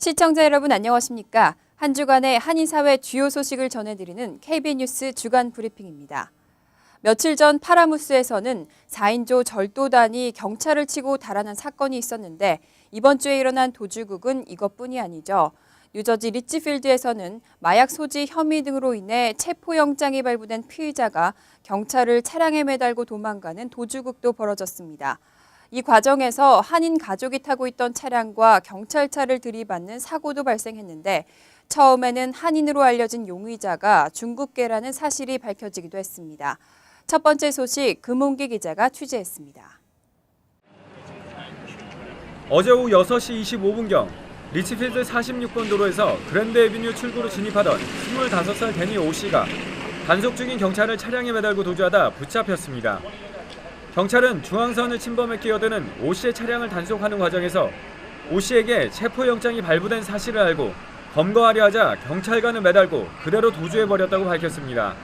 시청자 여러분 안녕하십니까? 한 주간의 한인사회 주요 소식을 전해드리는 KBN 뉴스 주간 브리핑입니다. 며칠 전 파라무스에서는 4인조 절도단이 경찰을 치고 달아난 사건이 있었는데 이번 주에 일어난 도주국은 이것뿐이 아니죠. 뉴저지 리치필드에서는 마약 소지 혐의 등으로 인해 체포영장이 발부된 피의자가 경찰을 차량에 매달고 도망가는 도주국도 벌어졌습니다. 이 과정에서 한인 가족이 타고 있던 차량과 경찰차를 들이받는 사고도 발생했는데 처음에는 한인으로 알려진 용의자가 중국계라는 사실이 밝혀지기도 했습니다. 첫 번째 소식 금홍기 기자가 취재했습니다. 어제 오후 6시 25분경 리치필드 46번 도로에서 그랜드 애비뉴 출구로 진입하던 25살 데니 오 씨가 단속 중인 경찰을 차량에 매달고 도주하다 붙잡혔습니다. 경찰은 중앙선을 침범해 끼어드는 오 씨의 차량을 단속하는 과정에서 오 씨에게 체포영장이 발부된 사실을 알고 검거하려 하자 경찰관을 매달고 그대로 도주해버렸다고 밝혔습니다.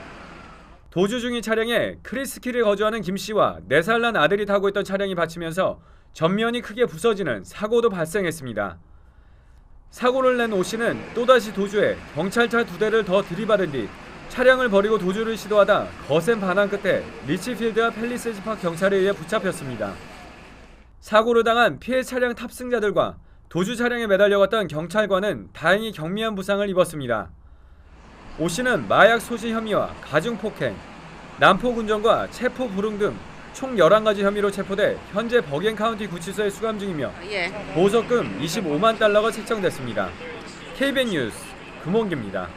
도주 중인 차량에 크리스키를 거주하는 김 씨와 4살 난 아들이 타고 있던 차량이 받치면서 전면이 크게 부서지는 사고도 발생했습니다. 사고를 낸 오 씨는 또다시 도주해 경찰차 2대를 더 들이받은 뒤 차량을 버리고 도주를 시도하다 거센 반항 끝에 리치필드와 팰리세즈 파크 경찰에 의해 붙잡혔습니다. 사고를 당한 피해 차량 탑승자들과 도주 차량에 매달려갔던 경찰관은 다행히 경미한 부상을 입었습니다. 오 씨는 마약 소지 혐의와 가중폭행, 난폭운전과 체포 불응 등 총 11가지 혐의로 체포돼 현재 버겐 카운티 구치소에 수감 중이며 보석금 25만 달러가 책정됐습니다. KBN 뉴스 금홍기입니다.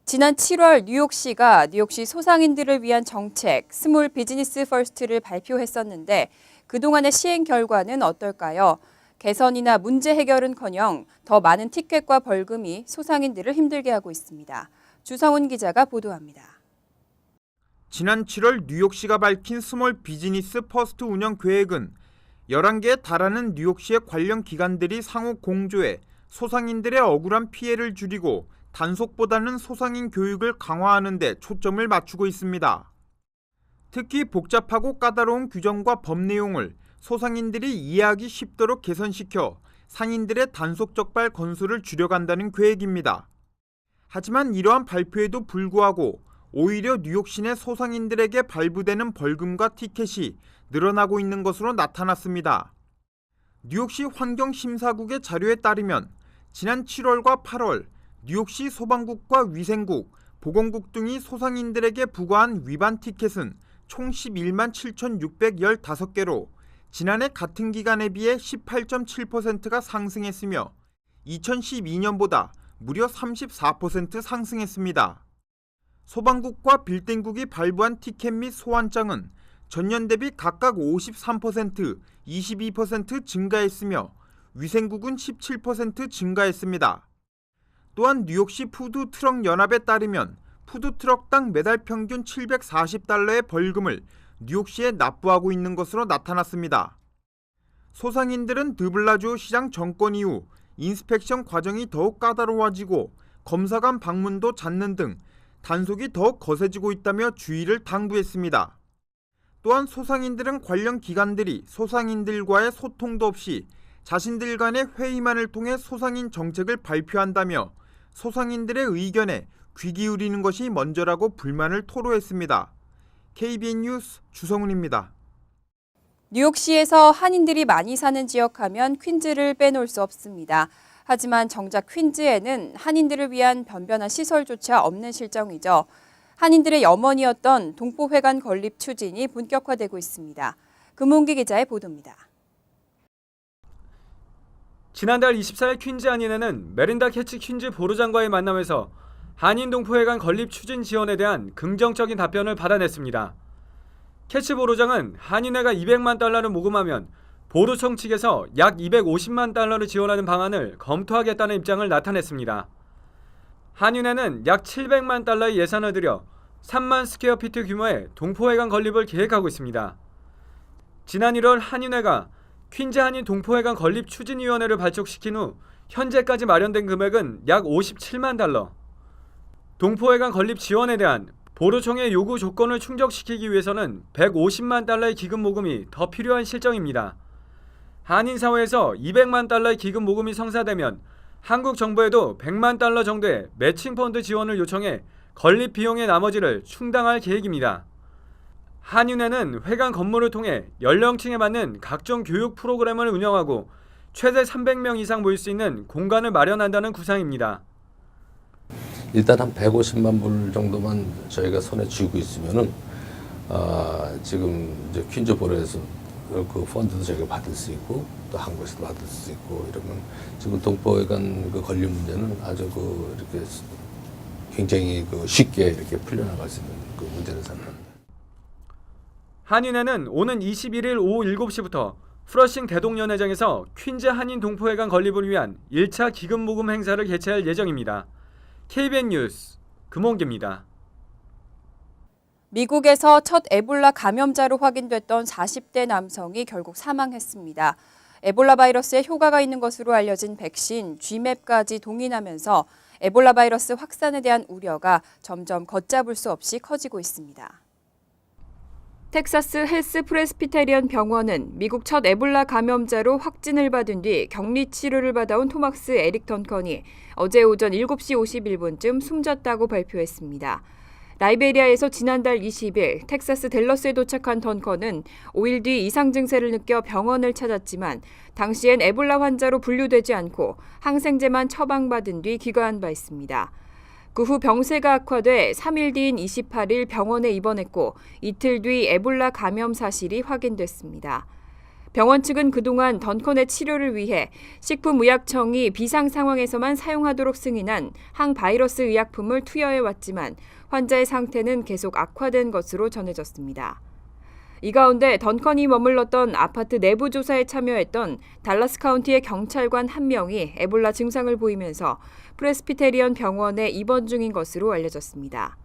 지난 7월 뉴욕시가 뉴욕시 소상인들을 위한 정책 스몰 비즈니스 퍼스트를 발표했었는데 그동안의 시행 결과는 어떨까요? 개선이나 문제 해결은커녕 더 많은 티켓과 벌금이 소상인들을 힘들게 하고 있습니다. 주성훈 기자가 보도합니다. 지난 7월 뉴욕시가 밝힌 스몰 비즈니스 퍼스트 운영 계획은 11개에 달하는 뉴욕시의 관련 기관들이 상호 공조해 소상인들의 억울한 피해를 줄이고 단속보다는 소상인 교육을 강화하는 데 초점을 맞추고 있습니다. 특히 복잡하고 까다로운 규정과 법 내용을 소상인들이 이해하기 쉽도록 개선시켜 상인들의 단속 적발 건수를 줄여간다는 계획입니다. 하지만 이러한 발표에도 불구하고 오히려 뉴욕시 내 소상인들에게 발부되는 벌금과 티켓이 늘어나고 있는 것으로 나타났습니다. 뉴욕시 환경심사국의 자료에 따르면 지난 7월과 8월 뉴욕시 소방국과 위생국, 보건국 등이 소상인들에게 부과한 위반 티켓은 총 11만 7,615개로 지난해 같은 기간에 비해 18.7%가 상승했으며 2012년보다 무려 34% 상승했습니다. 소방국과 빌딩국이 발부한 티켓 및 소환장은 전년 대비 각각 53%, 22% 증가했으며 위생국은 17% 증가했습니다. 또한 뉴욕시 푸드트럭 연합에 따르면 푸드트럭당 매달 평균 740달러의 벌금을 뉴욕시에 납부하고 있는 것으로 나타났습니다. 소상인들은 드블라주 시장 정권 이후 인스펙션 과정이 더욱 까다로워지고 검사관 방문도 잦는 등 단속이 더욱 거세지고 있다며 주의를 당부했습니다. 또한 소상인들은 관련 기관들이 소상인들과의 소통도 없이 자신들 간의 회의만을 통해 소상인 정책을 발표한다며 소상인들의 의견에 귀 기울이는 것이 먼저라고 불만을 토로했습니다. KBN 뉴스 주성훈입니다. 뉴욕시에서 한인들이 많이 사는 지역하면 퀸즈를 빼놓을 수 없습니다. 하지만 정작 퀸즈에는 한인들을 위한 변변한 시설조차 없는 실정이죠. 한인들의 염원이었던 동포회관 건립 추진이 본격화되고 있습니다. 금홍기 기자의 보도입니다. 지난달 24일 퀸즈 한인회는 메린다 캐치 퀸즈 보로장과의 만남에서 한인 동포회관 건립 추진 지원에 대한 긍정적인 답변을 받아냈습니다. 캐치 보로장은 한인회가 200만 달러를 모금하면 보로청 측에서 약 250만 달러를 지원하는 방안을 검토하겠다는 입장을 나타냈습니다. 한인회는 약 700만 달러의 예산을 들여 3만 스퀘어피트 규모의 동포회관 건립을 계획하고 있습니다. 지난 1월 한인회가 퀸즈 한인 동포회관 건립 추진위원회를 발족시킨 후 현재까지 마련된 금액은 약 57만 달러. 동포회관 건립 지원에 대한 보로청의 요구 조건을 충족시키기 위해서는 150만 달러의 기금 모금이 더 필요한 실정입니다. 한인 사회에서 200만 달러의 기금 모금이 성사되면 한국 정부에도 100만 달러 정도의 매칭 펀드 지원을 요청해 건립 비용의 나머지를 충당할 계획입니다. 한인회는 회관 건물을 통해 연령층에 맞는 각종 교육 프로그램을 운영하고 최대 300명 이상 모일 수 있는 공간을 마련한다는 구상입니다. 일단 한 150만 불 정도만 저희가 손에 쥐고 있으면은 지금 이제 퀸즈보로에서 그 펀드도 저희가 받을 수 있고 또 한국에서도 받을 수 있고 이러면 지금 동포회관 그 건립 문제는 아주 이렇게 굉장히 쉽게 이렇게 풀려나갈 수 있는 그 문제를 생각합니다. 한인회는 오는 21일 오후 7시부터 프러싱 대동연회장에서 퀸즈 한인 동포회관 건립을 위한 1차 기금 모금 행사를 개최할 예정입니다. KBN 뉴스 금홍기입니다. 미국에서 첫 에볼라 감염자로 확인됐던 40대 남성이 결국 사망했습니다. 에볼라 바이러스에 효과가 있는 것으로 알려진 백신 GMAP까지 동인하면서 에볼라 바이러스 확산에 대한 우려가 점점 걷잡을 수 없이 커지고 있습니다. 텍사스 헬스 프레스비테리언 병원은 미국 첫 에볼라 감염자로 확진을 받은 뒤 격리 치료를 받아온 토막스 에릭 던컨이 어제 오전 7시 51분쯤 숨졌다고 발표했습니다. 라이베리아에서 지난달 20일 텍사스 댈러스에 도착한 던컨은 5일 뒤 이상 증세를 느껴 병원을 찾았지만 당시엔 에볼라 환자로 분류되지 않고 항생제만 처방받은 뒤 귀가한 바 있습니다. 그 후 병세가 악화돼 3일 뒤인 28일 병원에 입원했고 이틀 뒤 에볼라 감염 사실이 확인됐습니다. 병원 측은 그동안 던컨의 치료를 위해 식품의약청이 비상 상황에서만 사용하도록 승인한 항바이러스 의약품을 투여해왔지만 환자의 상태는 계속 악화된 것으로 전해졌습니다. 이 가운데 던컨이 머물렀던 아파트 내부 조사에 참여했던 달라스 카운티의 경찰관 한 명이 에볼라 증상을 보이면서 프레스비테리언 병원에 입원 중인 것으로 알려졌습니다.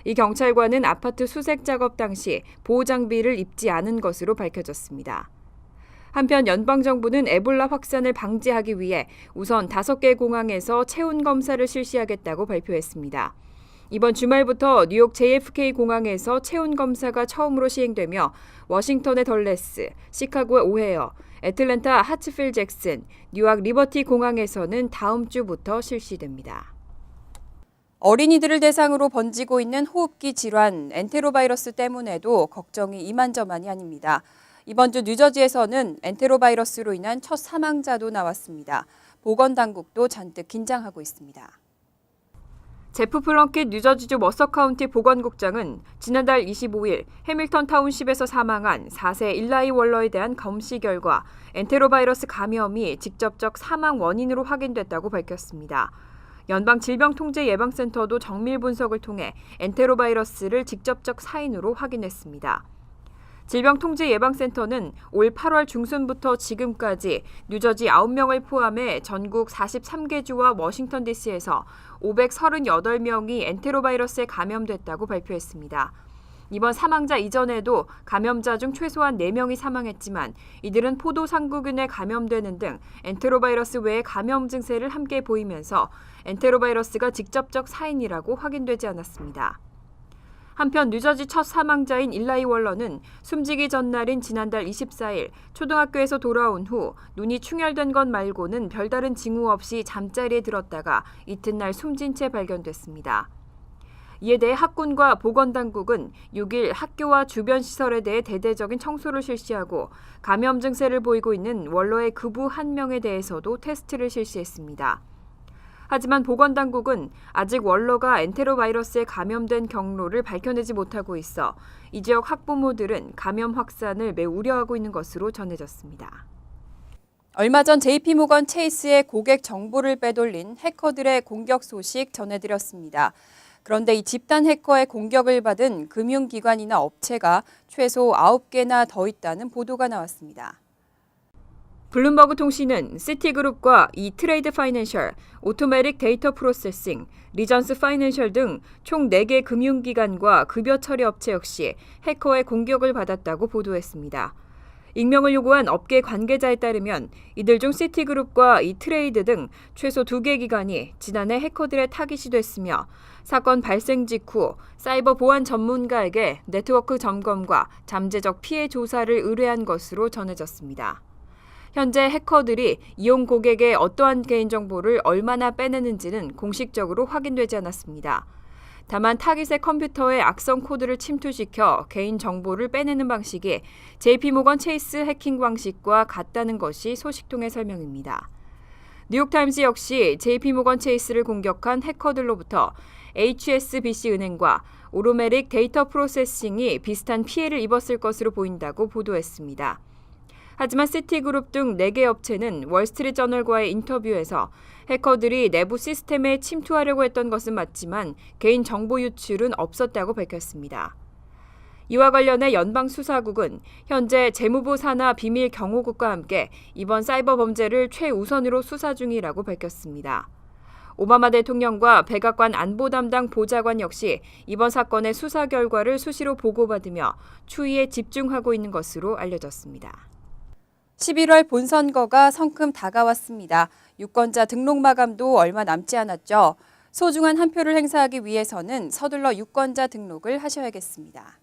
이 경찰관은 아파트 수색 작업 당시 보호 장비를 입지 않은 것으로 밝혀졌습니다. 한편 연방정부는 에볼라 확산을 방지하기 위해 우선 5개 공항에서 체온 검사를 실시하겠다고 발표했습니다. 이번 주말부터 뉴욕 JFK 공항에서 체온 검사가 처음으로 시행되며 워싱턴의 덜레스, 시카고의 오헤어, 애틀랜타 하츠필 잭슨, 뉴욕 리버티 공항에서는 다음 주부터 실시됩니다. 어린이들을 대상으로 번지고 있는 호흡기 질환 엔테로바이러스 때문에도 걱정이 이만저만이 아닙니다. 이번 주 뉴저지에서는 엔테로바이러스로 인한 첫 사망자도 나왔습니다. 보건당국도 잔뜩 긴장하고 있습니다. 제프 플렁킷 뉴저지주 머서 카운티 보건국장은 지난달 25일 해밀턴 타운십에서 사망한 4세 일라이 월러에 대한 검시 결과 엔테로바이러스 감염이 직접적 사망 원인으로 확인됐다고 밝혔습니다. 연방질병통제예방센터도 정밀 분석을 통해 엔테로바이러스를 직접적 사인으로 확인했습니다. 질병통제예방센터는 올 8월 중순부터 지금까지 뉴저지 9명을 포함해 전국 43개 주와 워싱턴 DC에서 538명이 엔테로바이러스에 감염됐다고 발표했습니다. 이번 사망자 이전에도 감염자 중 최소한 4명이 사망했지만 이들은 포도상구균에 감염되는 등 엔테로바이러스 외의 감염 증세를 함께 보이면서 엔테로바이러스가 직접적 사인이라고 확인되지 않았습니다. 한편 뉴저지 첫 사망자인 일라이 월러는 숨지기 전날인 지난달 24일 초등학교에서 돌아온 후 눈이 충혈된 것 말고는 별다른 징후 없이 잠자리에 들었다가 이튿날 숨진 채 발견됐습니다. 이에 대해 학군과 보건당국은 6일 학교와 주변 시설에 대해 대대적인 청소를 실시하고 감염 증세를 보이고 있는 월러의 부부 1명에 대해서도 테스트를 실시했습니다. 하지만 보건당국은 아직 월러가 엔테로바이러스에 감염된 경로를 밝혀내지 못하고 있어 이 지역 학부모들은 감염 확산을 매우 우려하고 있는 것으로 전해졌습니다. 얼마 전 JP모건 체이스의 고객 정보를 빼돌린 해커들의 공격 소식 전해드렸습니다. 그런데 이 집단 해커의 공격을 받은 금융기관이나 업체가 최소 9개나 더 있다는 보도가 나왔습니다. 블룸버그 통신은 시티그룹과 이트레이드 파이낸셜, 오토매틱 데이터 프로세싱, 리전스 파이낸셜 등 총 4개 금융기관과 급여 처리 업체 역시 해커의 공격을 받았다고 보도했습니다. 익명을 요구한 업계 관계자에 따르면 이들 중 시티그룹과 이트레이드 등 최소 2개 기관이 지난해 해커들의 타깃이 됐으며 사건 발생 직후 사이버 보안 전문가에게 네트워크 점검과 잠재적 피해 조사를 의뢰한 것으로 전해졌습니다. 현재 해커들이 이용 고객의 어떠한 개인정보를 얼마나 빼내는지는 공식적으로 확인되지 않았습니다. 다만 타깃의 컴퓨터에 악성 코드를 침투시켜 개인정보를 빼내는 방식이 JP모건 체이스 해킹 방식과 같다는 것이 소식통의 설명입니다. 뉴욕타임스 역시 JP모건 체이스를 공격한 해커들로부터 HSBC 은행과 오로메릭 데이터 프로세싱이 비슷한 피해를 입었을 것으로 보인다고 보도했습니다. 하지만 시티그룹 등 4개 업체는 월스트리트저널과의 인터뷰에서 해커들이 내부 시스템에 침투하려고 했던 것은 맞지만 개인 정보 유출은 없었다고 밝혔습니다. 이와 관련해 연방수사국은 현재 재무부 산하 비밀 경호국과 함께 이번 사이버 범죄를 최우선으로 수사 중이라고 밝혔습니다. 오바마 대통령과 백악관 안보 담당 보좌관 역시 이번 사건의 수사 결과를 수시로 보고받으며 추이에 집중하고 있는 것으로 알려졌습니다. 11월 본선거가 성큼 다가왔습니다. 유권자 등록 마감도 얼마 남지 않았죠. 소중한 한 표를 행사하기 위해서는 서둘러 유권자 등록을 하셔야겠습니다.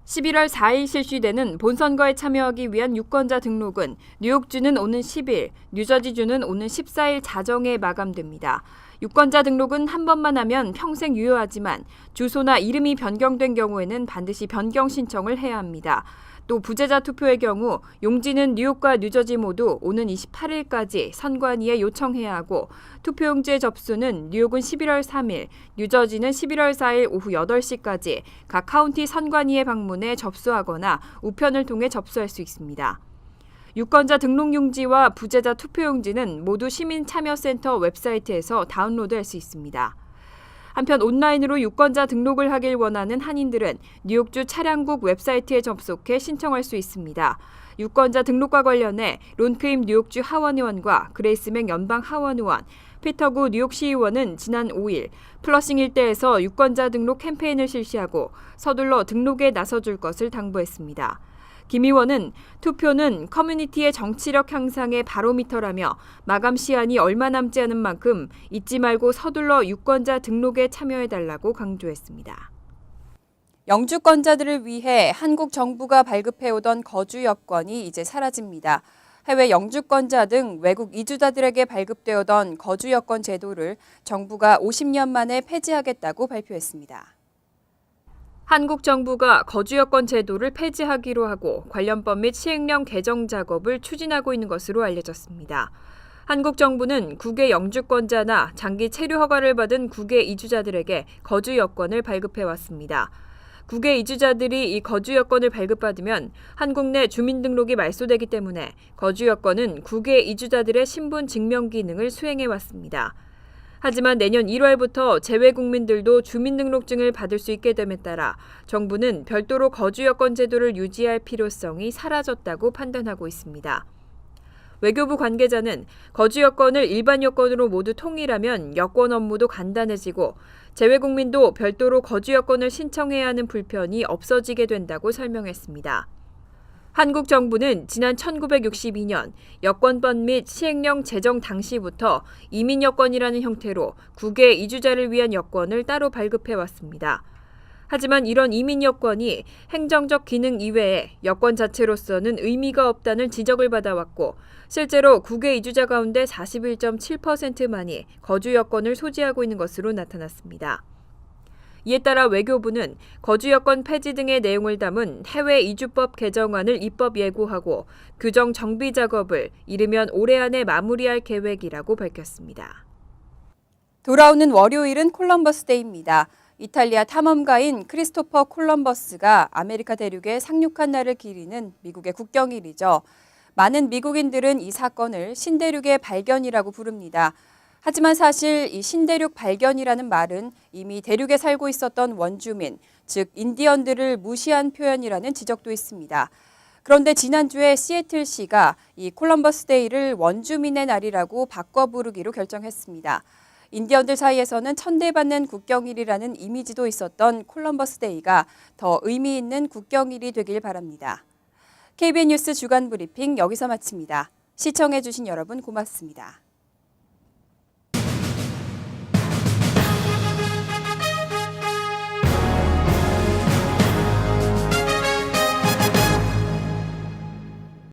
11월 4일 실시되는 본선거에 참여하기 위한 유권자 등록은 뉴욕주는 오는 10일, 뉴저지주는 오는 14일 자정에 마감됩니다. 유권자 등록은 한 번만 하면 평생 유효하지만 주소나 이름이 변경된 경우에는 반드시 변경 신청을 해야 합니다. 또 부재자 투표의 경우 용지는 뉴욕과 뉴저지 모두 오는 28일까지 선관위에 요청해야 하고 투표용지의 접수는 뉴욕은 11월 3일, 뉴저지는 11월 4일 오후 8시까지 각 카운티 선관위에 방문해 접수하거나 우편을 통해 접수할 수 있습니다. 유권자 등록용지와 부재자 투표용지는 모두 시민참여센터 웹사이트에서 다운로드할 수 있습니다. 한편 온라인으로 유권자 등록을 하길 원하는 한인들은 뉴욕주 차량국 웹사이트에 접속해 신청할 수 있습니다. 유권자 등록과 관련해 론크임 뉴욕주 하원의원과 그레이스 맥 연방 하원의원, 피터구 뉴욕시의원은 지난 5일 플러싱 일대에서 유권자 등록 캠페인을 실시하고 서둘러 등록에 나서줄 것을 당부했습니다. 김 의원은 투표는 커뮤니티의 정치력 향상의 바로미터라며 마감 시한이 얼마 남지 않은 만큼 잊지 말고 서둘러 유권자 등록에 참여해달라고 강조했습니다. 영주권자들을 위해 한국 정부가 발급해오던 거주 여건이 이제 사라집니다. 해외 영주권자 등 외국 이주자들에게 발급되어던 거주 여건 제도를 정부가 50년 만에 폐지하겠다고 발표했습니다. 한국 정부가 거주 여건 제도를 폐지하기로 하고 관련법 및 시행령 개정 작업을 추진하고 있는 것으로 알려졌습니다. 한국 정부는 국외 영주권자나 장기 체류 허가를 받은 국외 이주자들에게 거주 여건을 발급해왔습니다. 국외 이주자들이 이 거주 여건을 발급받으면 한국 내 주민등록이 말소되기 때문에 거주 여건은 국외 이주자들의 신분 증명 기능을 수행해왔습니다. 하지만 내년 1월부터 재외 국민들도 주민등록증을 받을 수 있게 됨에 따라 정부는 별도로 거주 여건 제도를 유지할 필요성이 사라졌다고 판단하고 있습니다. 외교부 관계자는 거주 여건을 일반 여건으로 모두 통일하면 여권 업무도 간단해지고 재외 국민도 별도로 거주 여건을 신청해야 하는 불편이 없어지게 된다고 설명했습니다. 한국 정부는 지난 1962년 여권법 및 시행령 제정 당시부터 이민 여권이라는 형태로 국외 이주자를 위한 여권을 따로 발급해왔습니다. 하지만 이런 이민 여권이 행정적 기능 이외에 여권 자체로서는 의미가 없다는 지적을 받아왔고 실제로 국외 이주자 가운데 41.7%만이 거주 여건을 소지하고 있는 것으로 나타났습니다. 이에 따라 외교부는 거주 여건 폐지 등의 내용을 담은 해외 이주법 개정안을 입법 예고하고 규정 정비 작업을 이르면 올해 안에 마무리할 계획이라고 밝혔습니다. 돌아오는 월요일은 콜럼버스 데이입니다. 이탈리아 탐험가인 크리스토퍼 콜럼버스가 아메리카 대륙에 상륙한 날을 기리는 미국의 국경일이죠. 많은 미국인들은 이 사건을 신대륙의 발견이라고 부릅니다. 하지만 사실 이 신대륙 발견이라는 말은 이미 대륙에 살고 있었던 원주민, 즉 인디언들을 무시한 표현이라는 지적도 있습니다. 그런데 지난주에 시애틀시가 이 콜럼버스 데이를 원주민의 날이라고 바꿔 부르기로 결정했습니다. 인디언들 사이에서는 천대받는 국경일이라는 이미지도 있었던 콜럼버스 데이가 더 의미 있는 국경일이 되길 바랍니다. KBN 뉴스 주간 브리핑 여기서 마칩니다. 시청해주신 여러분 고맙습니다.